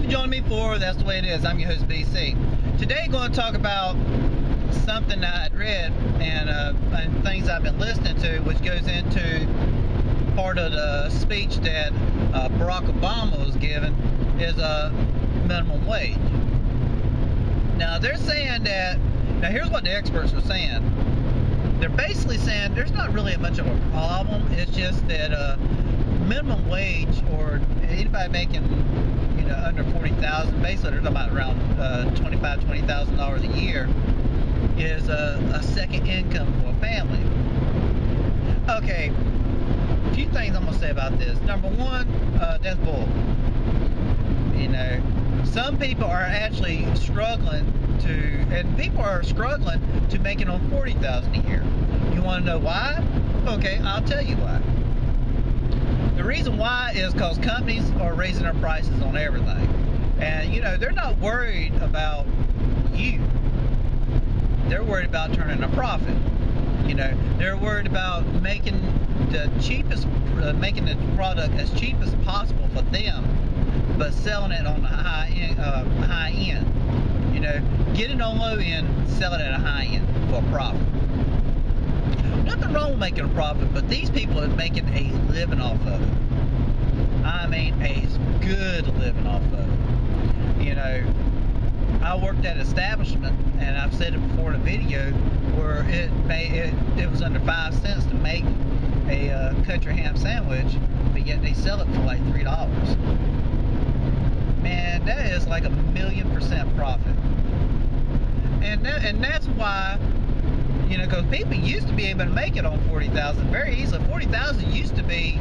you've joined me for That's the Way It Is. I'm your host, BC. Today I'm going to talk about something that I'd read and things I've been listening to, which goes into part of the speech that Barack Obama was giving, is a minimum wage. Now they're saying that, now here's what the experts are saying. They're basically saying there's not really much of a problem. It's just that minimum wage, or anybody making under $40,000, basically they're talking about around $20,000 a year, is a second income for a family. Okay, a few things I'm gonna say about this. Number one, that's bull. Some people are actually struggling to make it on $40,000 a year. You want to know why? Okay, I'll tell you why. The reason why is because companies are raising their prices on everything. And, they're not worried about you. They're worried about turning a profit. They're worried about making the product as cheap as possible for them, but selling it on the high end. Get it on low end, sell it at a high end for a profit. Nothing wrong with making a profit, but these people are making a living off of it. I mean, a good living off of it. I worked at an establishment, and I've said it before in a video, where it was under 5 cents to make a country ham sandwich, but yet they sell it for like $3. Man, that is like 1,000,000% profit. And that's why, because people used to be able to make it on $40,000 very easily. $40,000 used to be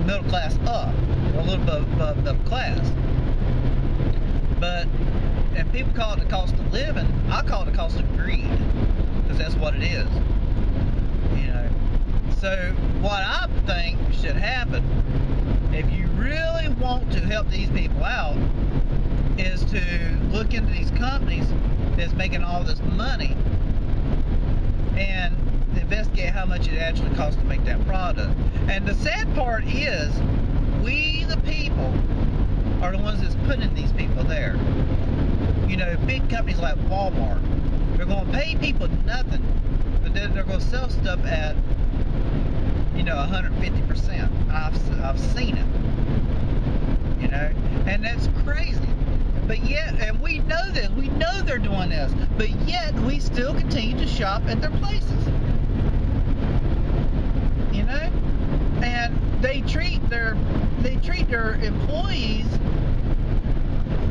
middle class up, or a little bit above middle class. And people call it the cost of living. I call it the cost of greed, because that's what it is. So what I think should happen, if you really want to help these people out, is to look into these companies that's making all this money and investigate how much it actually costs to make that product. And the sad part is, we the people are the ones that's putting these people there. Big companies like Walmart, they're going to pay people nothing, but then they're going to sell stuff at 150%. I've seen it. And that's crazy. But yet, and we know this, we know they're doing this, but yet we still continue to shop at their places. And they treat their employees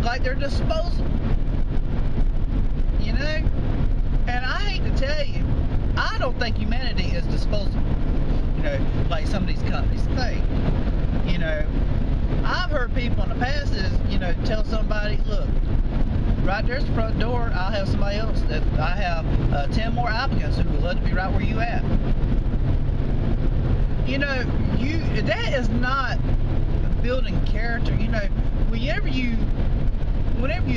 like they're disposable. And I hate to tell you, I don't think humanity is disposable. Like some of these companies think. I've heard people in the past tell somebody, look, right there's the front door, I'll have somebody else. I have 10 more applicants who would love to be right where you at. That is not building character. Whenever you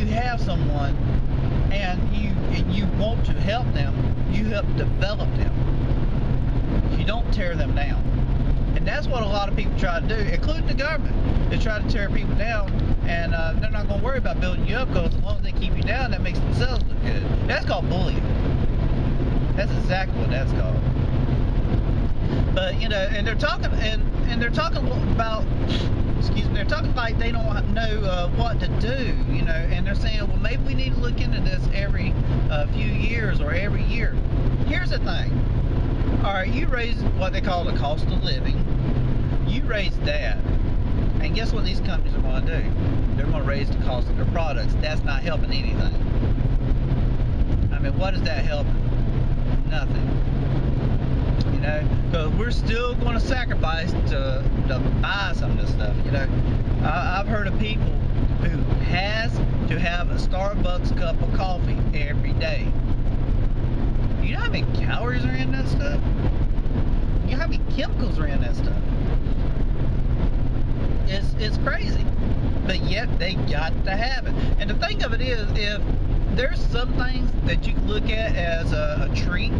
have someone and you want to help them, you help develop them. You don't tear them down. And that's what a lot of people try to do, including the government. They try to tear people down, and they're not going to worry about building you up, because as long as they keep you down, that makes themselves look good. That's called bullying. That's exactly what that's called. But and they're talking about, they're talking like they don't know what to do, and they're saying, well, maybe we need to look into this every few years or every year. Here's the thing. All right, you raise what they call the cost of living. You raise that, and guess what these companies are going to do? They're going to raise the cost of their products. That's not helping anything. I mean, what is that helping? Nothing. Because we're still going to sacrifice to buy some of this stuff. I've heard of people who has to have a Starbucks cup of coffee every day. You know how many calories are in that stuff? You know how many chemicals are in that stuff? It's crazy. But yet they got to have it. And the thing of it is, if there's some things that you can look at as a treat,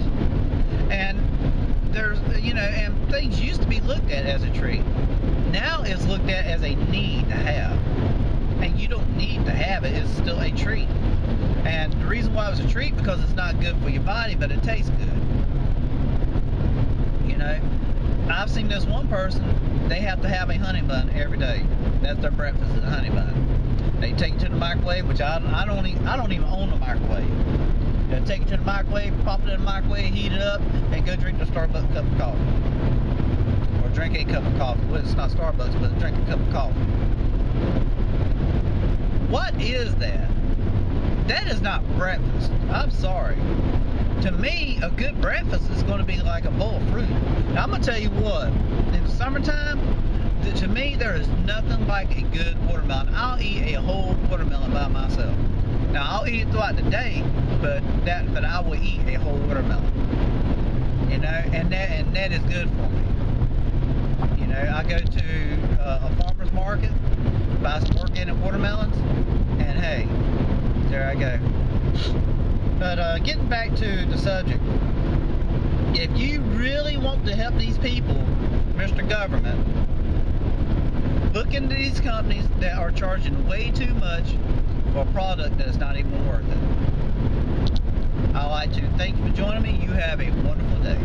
and there's, and things used to be looked at as a treat. Now it's looked at as a need to have. And you don't reason why it was a treat, because it's not good for your body, but it tastes good. You know, I've seen this one person, they have to have a honey bun every day. That's their breakfast, is a honey bun. They take it to the microwave, which I don't even own a microwave. They take it to the microwave, pop it in the microwave, heat it up, and go drink the Starbucks cup of coffee. Or drink a cup of coffee. Well, it's not Starbucks, but drink a cup of coffee. What is that? That is not breakfast. I'm sorry. To me, a good breakfast is going to be like a bowl of fruit. Now, I'm going to tell you what. In the summertime, to me, there is nothing like a good watermelon. I'll eat a whole watermelon by myself. Now, I'll eat it throughout the day, but I will eat a whole watermelon. You know, and that is good for me. You know, I go to a farmer's market, buy some organic watermelons, and hey, there I go. But getting back to the subject, if you really want to help these people, Mr. Government, look into these companies that are charging way too much for a product that is not even worth it. I'd like to thank you for joining me. You have a wonderful day.